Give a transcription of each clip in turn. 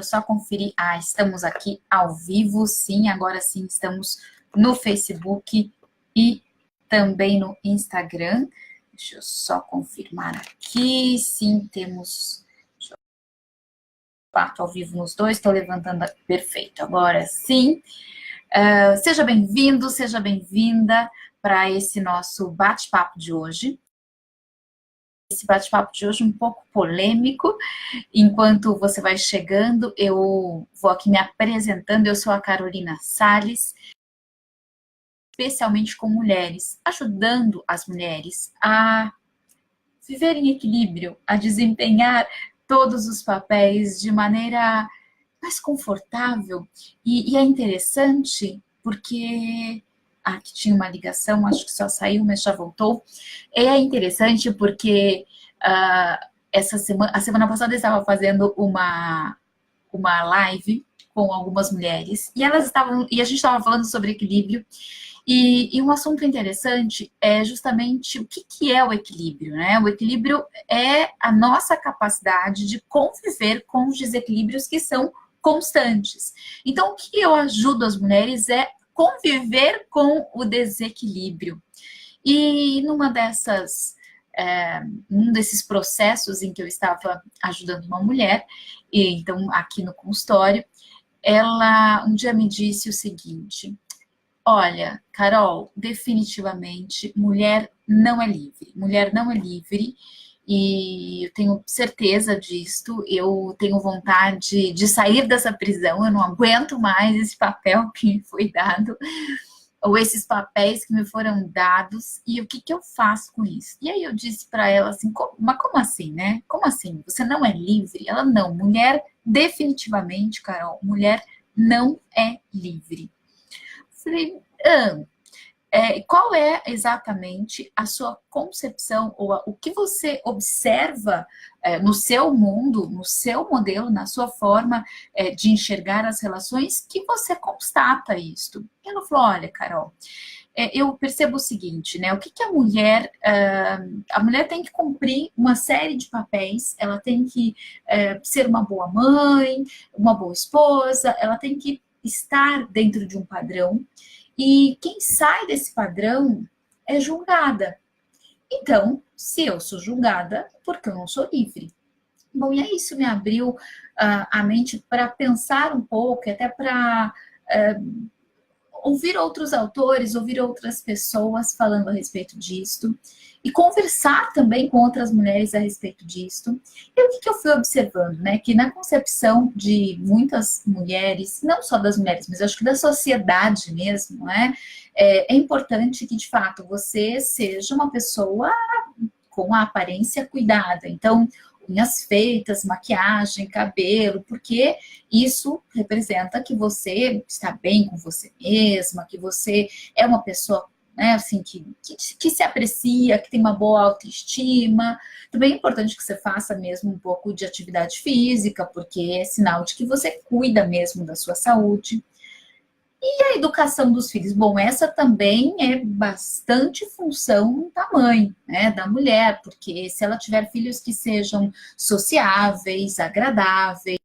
Só conferir. Ah, estamos aqui ao vivo, sim. Agora sim, estamos no Facebook e também no Instagram. Deixa eu só confirmar aqui. Sim, temos... Parto ao vivo nos dois, estou levantando... Perfeito, agora sim. Seja bem-vindo, seja bem-vinda para esse nosso bate-papo de hoje. Esse bate-papo de hoje um pouco polêmico. Enquanto você vai chegando, eu vou aqui me apresentando. Eu sou a Carolina Salles, especialmente com mulheres, ajudando as mulheres a viver em equilíbrio, a desempenhar todos os papéis de maneira mais confortável. E é interessante porque... Aqui tinha uma ligação, acho que só saiu, mas já voltou. É interessante porque a semana passada eu estava fazendo uma live com algumas mulheres e a gente estava falando sobre equilíbrio. E um assunto interessante é justamente o que é o equilíbrio, né? O equilíbrio é a nossa capacidade de conviver com os desequilíbrios que são constantes. Então, o que eu ajudo as mulheres é conviver com o desequilíbrio. E um desses processos em que eu estava ajudando uma mulher, e então aqui no consultório, ela um dia me disse o seguinte: olha, Carol, definitivamente mulher não é livre. Mulher não é livre e eu tenho certeza disto. Eu tenho vontade de sair dessa prisão. Eu não aguento mais esse papel que me foi dado, ou esses papéis que me foram dados, e o que eu faço com isso? E aí eu disse para ela assim, mas como assim, né? Como assim? Você não é livre? Ela, não, mulher definitivamente, Carol, mulher não é livre. Falei, qual é exatamente a sua concepção, ou o que você observa no seu mundo, no seu modelo, na sua forma de enxergar as relações, que você constata isto? E ela falou, olha, Carol, eu percebo o seguinte, né? O que a mulher... a mulher tem que cumprir uma série de papéis, ela tem que ser uma boa mãe, uma boa esposa, ela tem que estar dentro de um padrão, e quem sai desse padrão é julgada. Então, se eu sou julgada, porque eu não sou livre? Bom, e aí isso me abriu a mente para pensar um pouco, até para ouvir outros autores, ouvir outras pessoas falando a respeito disto, e conversar também com outras mulheres a respeito disto. E o que eu fui observando, né? Que na concepção de muitas mulheres, não só das mulheres, mas acho que da sociedade mesmo, né? É importante que, de fato, você seja uma pessoa com a aparência cuidada. Então, unhas feitas, maquiagem, cabelo, porque isso representa que você está bem com você mesma, que você é uma pessoa, né, assim, que se aprecia, que tem uma boa autoestima. Também é importante que você faça mesmo um pouco de atividade física, porque é sinal de que você cuida mesmo da sua saúde. E a educação dos filhos? Bom, essa também é bastante função da mãe, né, da mulher, porque se ela tiver filhos que sejam sociáveis, agradáveis,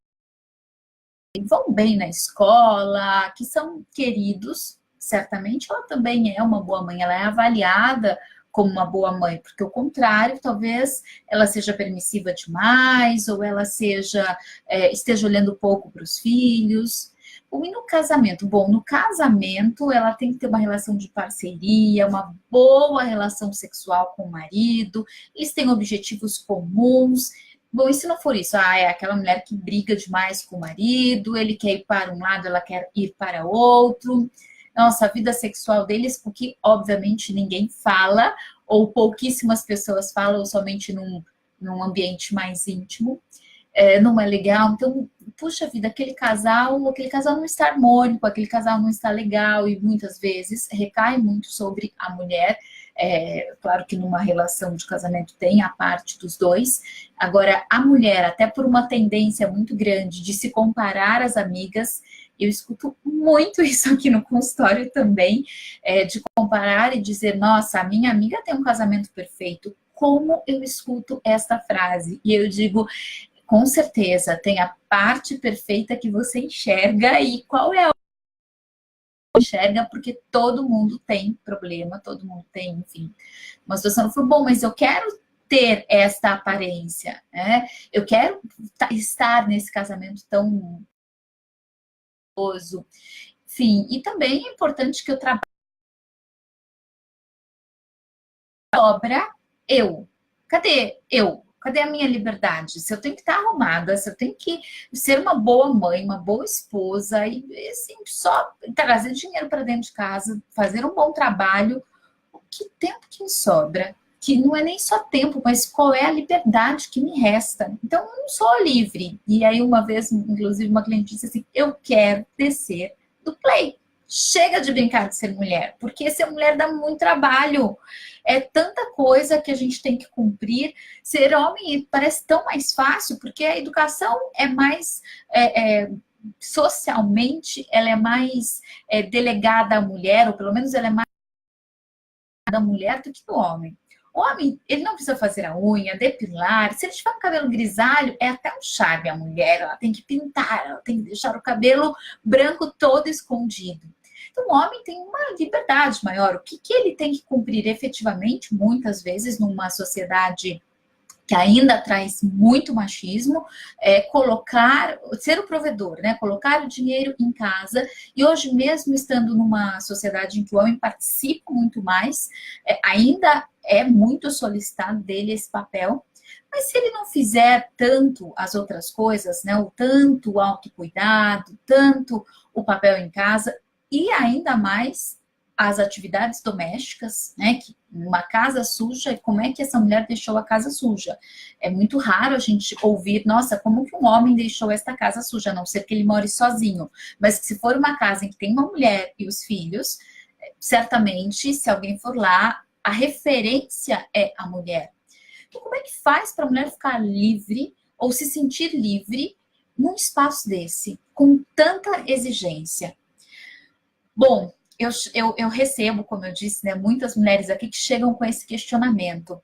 vão bem na escola, que são queridos, certamente ela também é uma boa mãe, ela é avaliada como uma boa mãe, porque o contrário, talvez ela seja permissiva demais, ou ela esteja olhando pouco para os filhos. E no casamento? Bom, no casamento ela tem que ter uma relação de parceria, uma boa relação sexual com o marido, eles têm objetivos comuns. Bom, e se não for isso? É aquela mulher que briga demais com o marido, ele quer ir para um lado, ela quer ir para outro. Nossa, a vida sexual deles, porque obviamente ninguém fala, ou pouquíssimas pessoas falam, ou somente num ambiente mais íntimo. Não é legal. Então, puxa vida, aquele casal não está harmônico, aquele casal não está legal, e muitas vezes recai muito sobre a mulher. Claro que numa relação de casamento tem a parte dos dois. Agora, a mulher, até por uma tendência muito grande de se comparar às amigas, eu escuto muito isso aqui no consultório também, de comparar e dizer, nossa, a minha amiga tem um casamento perfeito. Como eu escuto esta frase? E eu digo, Com certeza, tem a parte perfeita que você enxerga e qual é a enxerga, porque todo mundo tem problema, todo mundo tem, enfim, uma situação. Eu falo, bom, mas eu quero ter esta aparência, né? Eu quero estar nesse casamento tão gostoso. Enfim, e também é importante que eu trabalhe obra eu. Cadê eu? Cadê a minha liberdade? Se eu tenho que estar arrumada, se eu tenho que ser uma boa mãe, uma boa esposa, e assim, só trazer dinheiro para dentro de casa, fazer um bom trabalho, que tempo que me sobra? Que não é nem só tempo, mas qual é a liberdade que me resta? Então, eu não sou livre. E aí, uma vez, inclusive, uma cliente disse assim: eu quero descer do play. Chega de brincar de ser mulher, porque ser mulher dá muito trabalho. É tanta coisa que a gente tem que cumprir. Ser homem parece tão mais fácil, porque a educação é mais socialmente, ela é mais delegada à mulher, ou pelo menos ela é mais da mulher do que do homem. O homem, ele não precisa fazer a unha, depilar. Se ele tiver um cabelo grisalho, é até um charme. A mulher, ela tem que pintar, ela tem que deixar o cabelo branco todo escondido. Então, o homem tem uma liberdade maior. O que ele tem que cumprir efetivamente, muitas vezes, numa sociedade que ainda traz muito machismo, ser o provedor, né? Colocar o dinheiro em casa. E hoje mesmo, estando numa sociedade em que o homem participa muito mais, ainda é muito solicitado dele esse papel. Mas se ele não fizer tanto as outras coisas, né? O tanto o autocuidado, tanto o papel em casa, e ainda mais as atividades domésticas, né? Que uma casa suja, como é que essa mulher deixou a casa suja? É muito raro a gente ouvir, nossa, como que um homem deixou esta casa suja, a não ser que ele more sozinho. Mas se for uma casa em que tem uma mulher e os filhos, certamente, se alguém for lá, a referência é a mulher. Então, como é que faz para a mulher ficar livre ou se sentir livre num espaço desse, com tanta exigência? Bom, eu recebo, como eu disse, né, muitas mulheres aqui que chegam com esse questionamento.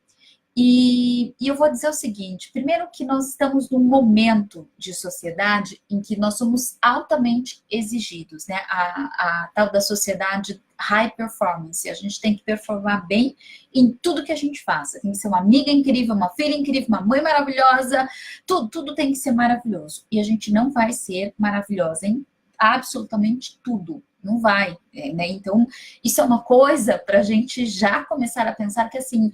E eu vou dizer o seguinte: primeiro, que nós estamos num momento de sociedade em que nós somos altamente exigidos, né? A tal da sociedade high performance. A gente tem que performar bem em tudo que a gente faça. Tem que ser uma amiga incrível, uma filha incrível, uma mãe maravilhosa. Tudo tem que ser maravilhoso. E a gente não vai ser maravilhosa em absolutamente tudo. Não vai, né? Então, isso é uma coisa para a gente já começar a pensar que, assim,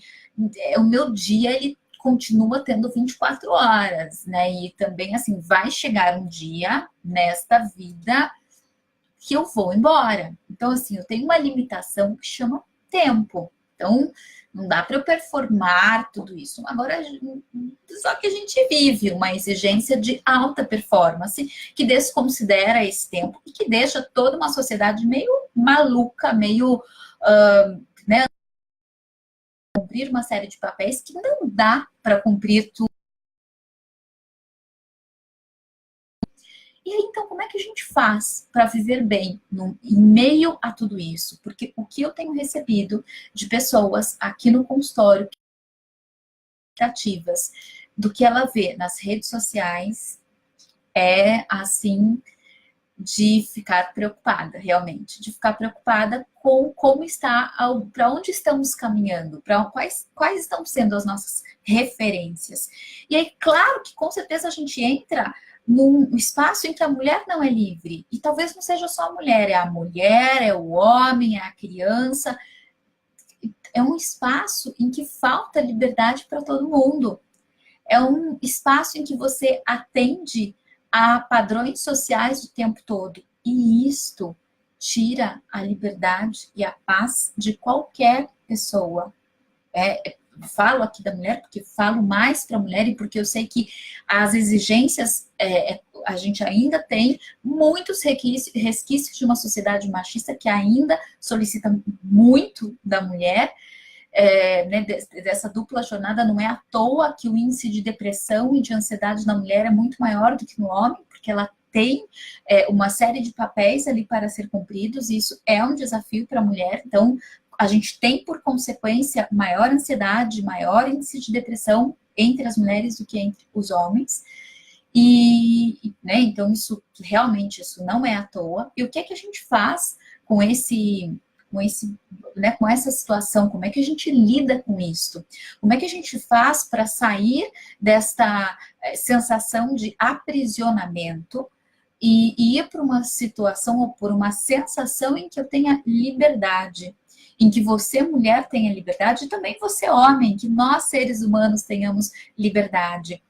o meu dia, ele continua tendo 24 horas, né? E também, assim, vai chegar um dia nesta vida que eu vou embora. Então, assim, eu tenho uma limitação que chama tempo. Então, não dá para eu performar tudo isso. Agora, só que a gente vive uma exigência de alta performance que desconsidera esse tempo e que deixa toda uma sociedade meio maluca, meio, né, cumprir uma série de papéis que não dá para cumprir tudo. E aí, então, como é que a gente faz para viver bem em meio a tudo isso? Porque o que eu tenho recebido de pessoas aqui no consultório ativas do que ela vê nas redes sociais é, assim, de ficar preocupada, realmente, de ficar preocupada com como está, para onde estamos caminhando, para quais estão sendo as nossas referências. E aí, claro que com certeza a gente entra num espaço em que a mulher não é livre, e talvez não seja só a mulher, é o homem, é a criança. É um espaço em que falta liberdade para todo mundo. É um espaço em que você atende a padrões sociais o tempo todo. E isto tira a liberdade e a paz de qualquer pessoa. Falo aqui da mulher porque falo mais para a mulher e porque eu sei que as exigências, a gente ainda tem muitos resquícios de uma sociedade machista que ainda solicita muito da mulher. Né, dessa dupla jornada. Não é à toa que o índice de depressão e de ansiedade na mulher é muito maior do que no homem, porque ela tem uma série de papéis ali para ser cumpridos, e isso é um desafio para a mulher. Então, a gente tem, por consequência, maior ansiedade, maior índice de depressão entre as mulheres do que entre os homens. Né, então isso realmente isso não é à toa. E o que é que a gente faz com né, com essa situação? Como é que a gente lida com isso? Como é que a gente faz para sair desta sensação de aprisionamento e ir para uma situação ou por uma sensação em que eu tenha liberdade, em que você, mulher, tenha liberdade, e também você, homem, que nós, seres humanos, tenhamos liberdade.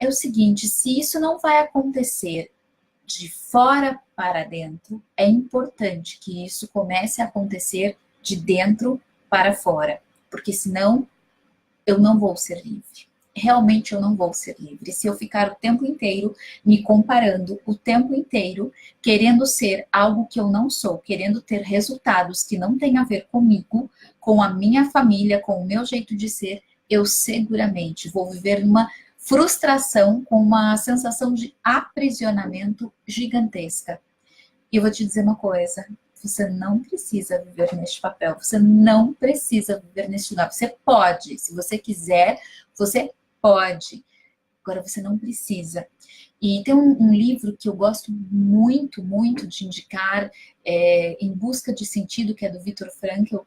É o seguinte, se isso não vai acontecer de fora para dentro, é importante que isso comece a acontecer de dentro para fora, porque senão eu não vou ser livre. Realmente eu não vou ser livre. Se eu ficar o tempo inteiro me comparando, o tempo inteiro querendo ser algo que eu não sou, querendo ter resultados que não têm a ver comigo, com a minha família, com o meu jeito de ser, eu seguramente vou viver numa frustração, com uma sensação de aprisionamento gigantesca. E eu vou te dizer uma coisa, você não precisa viver neste papel, você não precisa viver neste lugar. Você pode, se você quiser, você pode. Agora você não precisa. E tem um livro que eu gosto muito, muito de indicar, Em Busca de Sentido, que é do Viktor Frankl.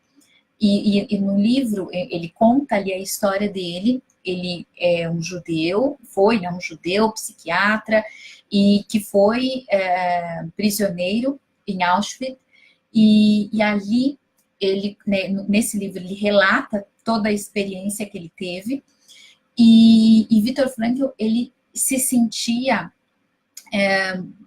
E no livro ele conta ali a história dele. Ele é um judeu, foi, né, um judeu, psiquiatra, e que foi prisioneiro em Auschwitz. E ali, ele, né, nesse livro, ele relata toda a experiência que ele teve. E Viktor Frankl, ele se sentia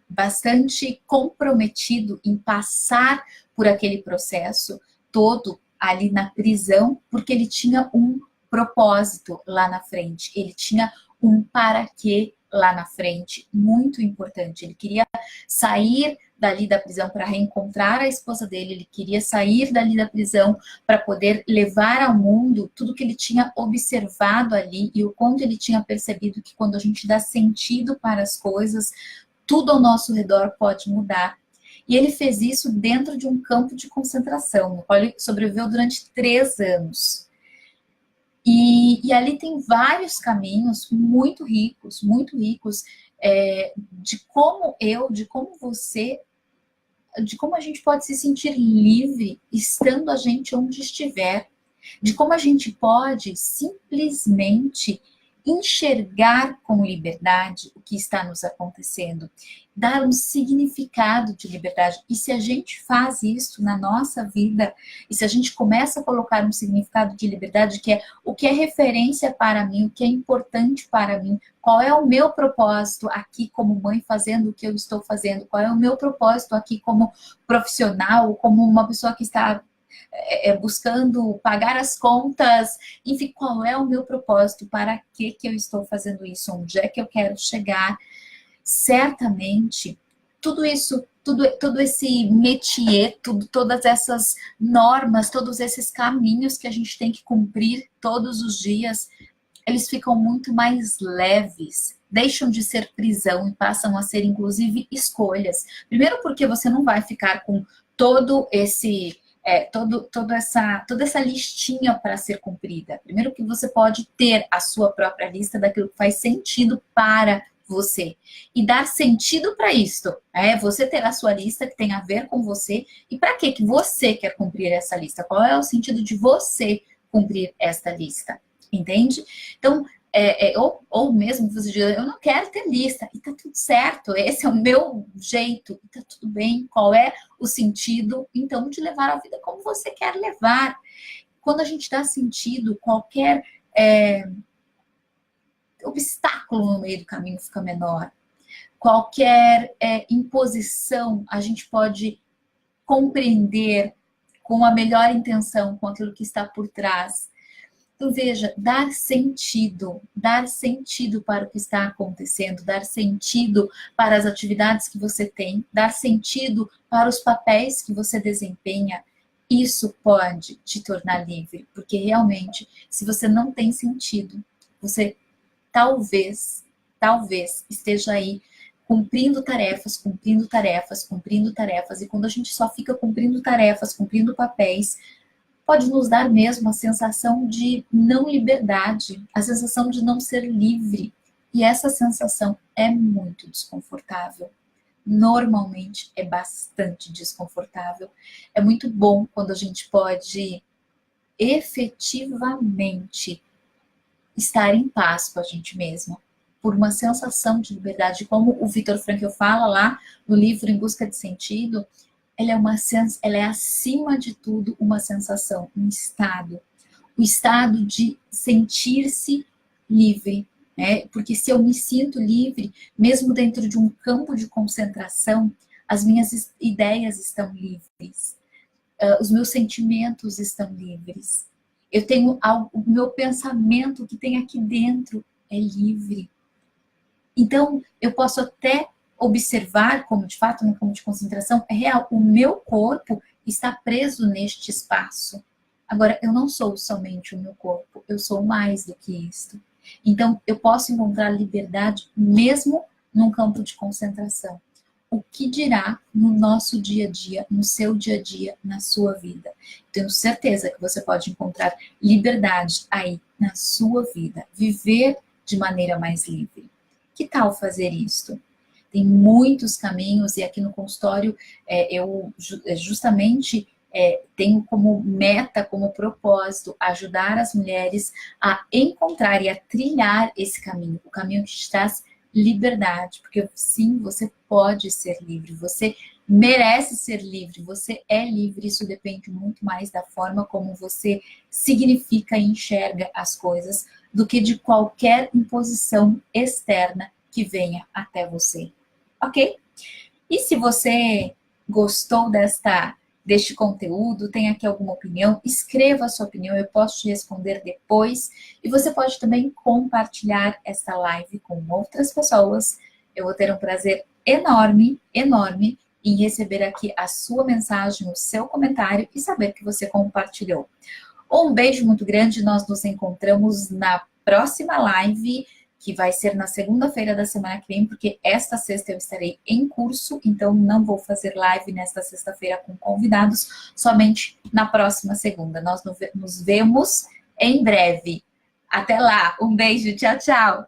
bastante comprometido em passar por aquele processo todo ali na prisão, porque ele tinha um propósito lá na frente, ele tinha um para quê lá na frente, muito importante. Ele queria sair dali da prisão para reencontrar a esposa dele, ele queria sair dali da prisão para poder levar ao mundo tudo que ele tinha observado ali e o quanto ele tinha percebido que quando a gente dá sentido para as coisas, tudo ao nosso redor pode mudar. E ele fez isso dentro de um campo de concentração, no qual ele sobreviveu durante 3 anos. E ali tem vários caminhos muito ricos, de como de como você, de como a gente pode se sentir livre estando a gente onde estiver, de como a gente pode simplesmente enxergar com liberdade o que está nos acontecendo, dar um significado de liberdade. E se a gente faz isso na nossa vida, e se a gente começa a colocar um significado de liberdade, que é o que é referência para mim, o que é importante para mim, qual é o meu propósito aqui como mãe fazendo o que eu estou fazendo, qual é o meu propósito aqui como profissional, como uma pessoa que está buscando pagar as contas, enfim, qual é o meu propósito, para que eu estou fazendo isso, onde é que eu quero chegar. Certamente, tudo isso, todo esse métier, todas essas normas, todos esses caminhos que a gente tem que cumprir todos os dias, eles ficam muito mais leves, deixam de ser prisão e passam a ser, inclusive, escolhas. Primeiro porque você não vai ficar com todo esse toda essa listinha para ser cumprida. Primeiro que você pode ter a sua própria lista daquilo que faz sentido para você. E dar sentido para isto. Você ter a sua lista que tem a ver com você. E para que você quer cumprir essa lista? Qual é o sentido de você cumprir esta lista? Entende? Então, ou mesmo você diz, eu não quero ter lista, e tá tudo certo, esse é o meu jeito, e tá tudo bem. Qual é o sentido, então, de levar a vida como você quer levar? Quando a gente dá sentido, qualquer obstáculo no meio do caminho fica menor. Qualquer imposição a gente pode compreender com a melhor intenção, com aquilo que está por trás. Então, veja, dar sentido para o que está acontecendo, dar sentido para as atividades que você tem, dar sentido para os papéis que você desempenha, isso pode te tornar livre, porque realmente, se você não tem sentido, você talvez esteja aí cumprindo tarefas, e quando a gente só fica cumprindo tarefas, cumprindo papéis, pode nos dar mesmo a sensação de não liberdade, a sensação de não ser livre. E essa sensação é muito desconfortável. Normalmente é bastante desconfortável. É muito bom quando a gente pode efetivamente estar em paz com a gente mesma, por uma sensação de liberdade, como o Viktor Frankl fala lá no livro Em Busca de Sentido, ela é acima de tudo uma sensação, um estado, o estado de sentir-se livre, né? Porque se eu me sinto livre, mesmo dentro de um campo de concentração, as minhas ideias estão livres, os meus sentimentos estão livres. Eu tenho o meu pensamento que tem aqui dentro é livre. Então, eu posso até observar como, de fato, no campo de concentração, é real. O meu corpo está preso neste espaço. Agora, eu não sou somente o meu corpo, eu sou mais do que isto. Então, eu posso encontrar liberdade mesmo num campo de concentração. O que dirá no nosso dia a dia, no seu dia a dia, na sua vida? Tenho certeza que você pode encontrar liberdade aí na sua vida, viver de maneira mais livre. Que tal fazer isto? Tem muitos caminhos e aqui no consultório eu justamente tenho como meta, como propósito, ajudar as mulheres a encontrar e a trilhar esse caminho, o caminho que te traz liberdade, porque sim, você pode ser livre, você merece ser livre, você é livre, isso depende muito mais da forma como você significa e enxerga as coisas do que de qualquer imposição externa que venha até você, ok? E se você gostou deste conteúdo, tem aqui alguma opinião, escreva a sua opinião, eu posso te responder depois. E você pode também compartilhar esta live com outras pessoas. Eu vou ter um prazer enorme, enorme em receber aqui a sua mensagem, o seu comentário e saber que você compartilhou. Um beijo muito grande, nós nos encontramos na próxima live, que vai ser na segunda-feira da semana que vem, porque esta sexta eu estarei em curso, então não vou fazer live nesta sexta-feira com convidados, somente na próxima segunda. Nós nos vemos em breve. Até lá, um beijo, tchau, tchau!